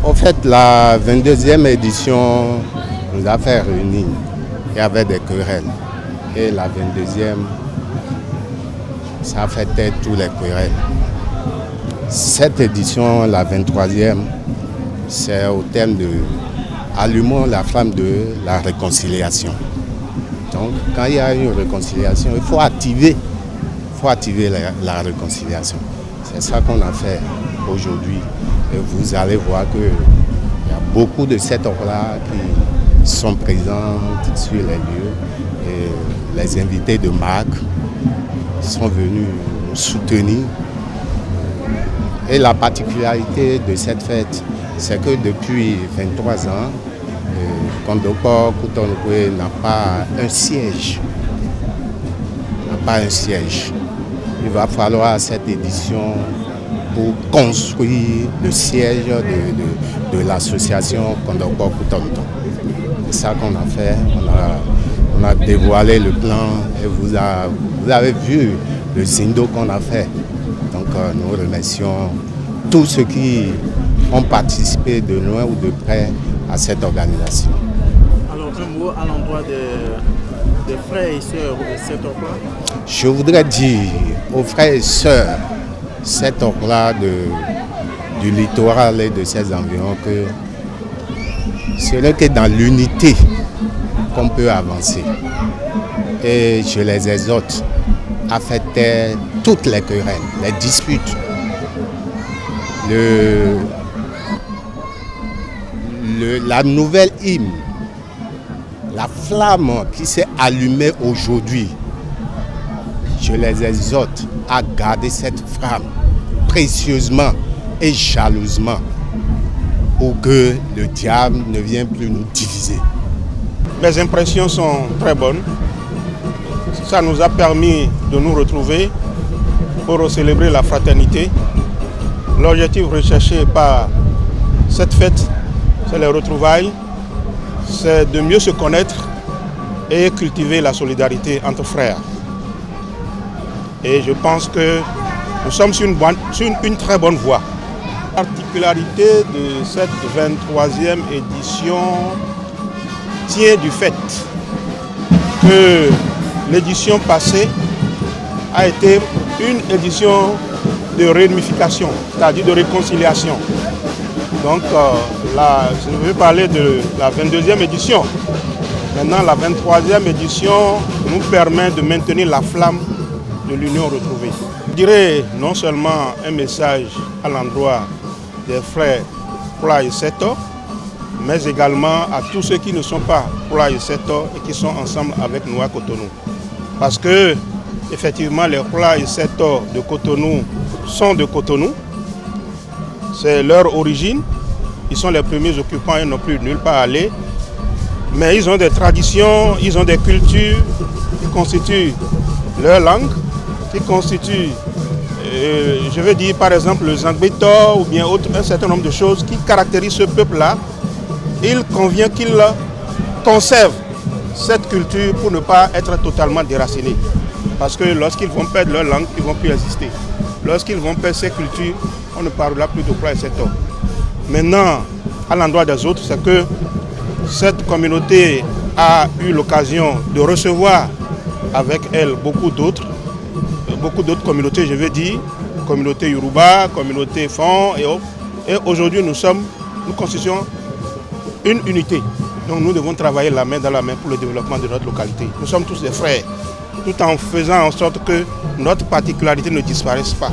En fait, la 22e édition nous a fait réunir. Il y avait des querelles. Et la 22e, ça a fait taire tous les querelles. Cette édition, la 23e, c'est au thème de allumons la flamme de la réconciliation. Donc, quand il y a une réconciliation, il faut activer la réconciliation. C'est ça qu'on a fait aujourd'hui. Et vous allez voir qu'il y a beaucoup de ces ordres-là qui sont présents sur les lieux. Et les invités de marque sont venus nous soutenir. Et la particularité de cette fête, c'est que depuis 23 ans, Kondoko Cotonou n'a pas un siège. Il va falloir à cette édition pour construire le siège de l'association Kondoko Cotonou. C'est ça qu'on a fait. On a dévoilé le plan et vous avez vu le zindo qu'on a fait. Donc nous remercions tous ceux qui ont participé de loin ou de près à cette organisation. Alors un mot à l'endroit des frères et sœurs de cet ordre-là. Je voudrais dire aux frères et sœurs cet ordre-là du littoral et de ses environs que ce n'est que dans l'unité qu'on peut avancer. Et je les exhorte à faire taire toutes les querelles, les disputes. La nouvelle hymne, la flamme qui s'est allumée aujourd'hui, je les exhorte à garder cette flamme précieusement et jalousement pour que le diable ne vienne plus nous diviser. Mes impressions sont très bonnes. Ça nous a permis de nous retrouver pour célébrer la fraternité. L'objectif recherché par cette fête, c'est les retrouvailles, c'est de mieux se connaître et cultiver la solidarité entre frères. Et je pense que nous sommes sur une très bonne voie. La particularité de cette 23e édition tient du fait que l'édition passée a été une édition de réunification, c'est-à-dire de réconciliation. Donc je vais parler de la 22e édition. Maintenant, la 23e édition nous permet de maintenir la flamme de l'union retrouvée. Je dirais non seulement un message à l'endroit des frères Pla et Seto, mais également à tous ceux qui ne sont pas Pla et Seto et qui sont ensemble avec nous à Cotonou. Parce que, effectivement, les Pla et Seto de Cotonou sont de Cotonou. C'est leur origine. Ils sont les premiers occupants et n'ont plus nulle part à aller. Mais ils ont des traditions, ils ont des cultures qui constituent leur langue, qui constituent, je veux dire par exemple le Zangbeto ou bien un certain nombre de choses qui caractérisent ce peuple-là. Il convient qu'ils conservent cette culture pour ne pas être totalement déracinés. Parce que lorsqu'ils vont perdre leur langue, ils ne vont plus exister. Lorsqu'ils vont perdre ces cultures, on ne parlera plus de Pla et Seto. Maintenant, à l'endroit des autres, c'est que cette communauté a eu l'occasion de recevoir avec elle beaucoup d'autres communautés, je veux dire, communauté Yoruba, communauté Fon et autres. Et aujourd'hui, nous constituons une unité. Donc nous devons travailler la main dans la main pour le développement de notre localité. Nous sommes tous des frères, tout en faisant en sorte que notre particularité ne disparaisse pas.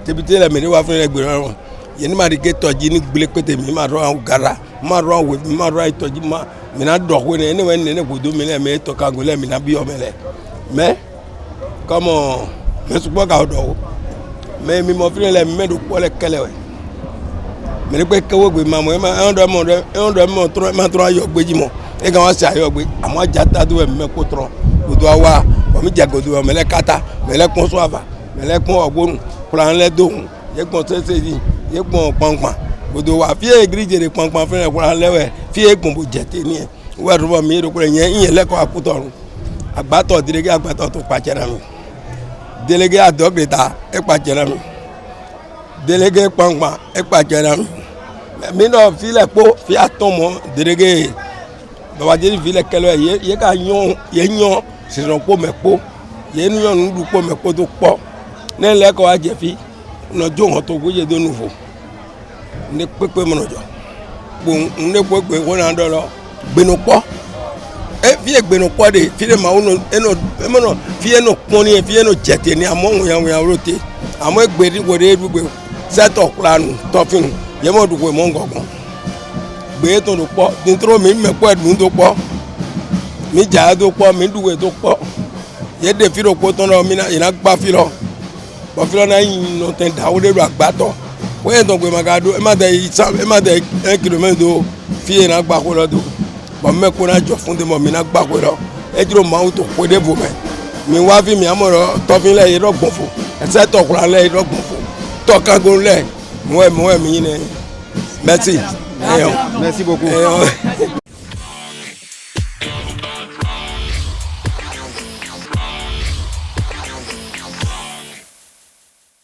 député la mairie wa fún ẹgbẹ̀rún yẹn ní màá di ké tọ́jú ní gbélé pété mi máa rọ àwọn gara marwa we marwa itoji ma mina dogo ne ne wen ne godo mi le me to ka go le mina bi o mele mais comment me su ka do mais mi mo fi le me do ko le kele we me pe kewo gbe ma mo e ma tro ma tro ayo gbeji mo e kan wa se ayo gbe amo jata do me ko tro godo awa o mi je godo me le kata me le kun so ava me le kun ogbonu plan le dohun ye gbon sese di ye gbon pọnpọn godo wa fi egrije de pọnpọn fere plan lewe fi egbon bo jete ni e wa ro mi ro ko yen le ko akutorun agbato direge agbato to pa jera mi délégué adogreta e pa jera mi délégué pọnpọn e pa jera mi no fi le po fi atomo délégué baba jeri fi le kelo ye ka yon se ron po me po ye nu yon nu po me po to po ne le ko aje fi no jo won to goje do nuvo ne pepe mo no jo bo ne po gbe won do lo gbenu po e fi egbenu po de fi le ma wono eno fi eno pon ni fi eno jete ni amo yan rote amo egbe ri wo de dugbe set of plan to fin ye mo dugbe mo ngogon gbe to do po dintro mi me po edun to po mi ja do po mi duwe to po ye de fi ro po ton lo mi na ina gba fi lo bo fi lo na yin no ten da wo de ro agbato wo en to gbe magado e ma de 1 km do fi ina gba ko lo do bo me ko na jo fun de mo mi na gba ko lo e jiro ma un to ko de bo me mi wa fi mi amoro to fi le iro gbon fo e se to kura le iro gbon fo to kan go le mo e mi ni merci Merci beaucoup.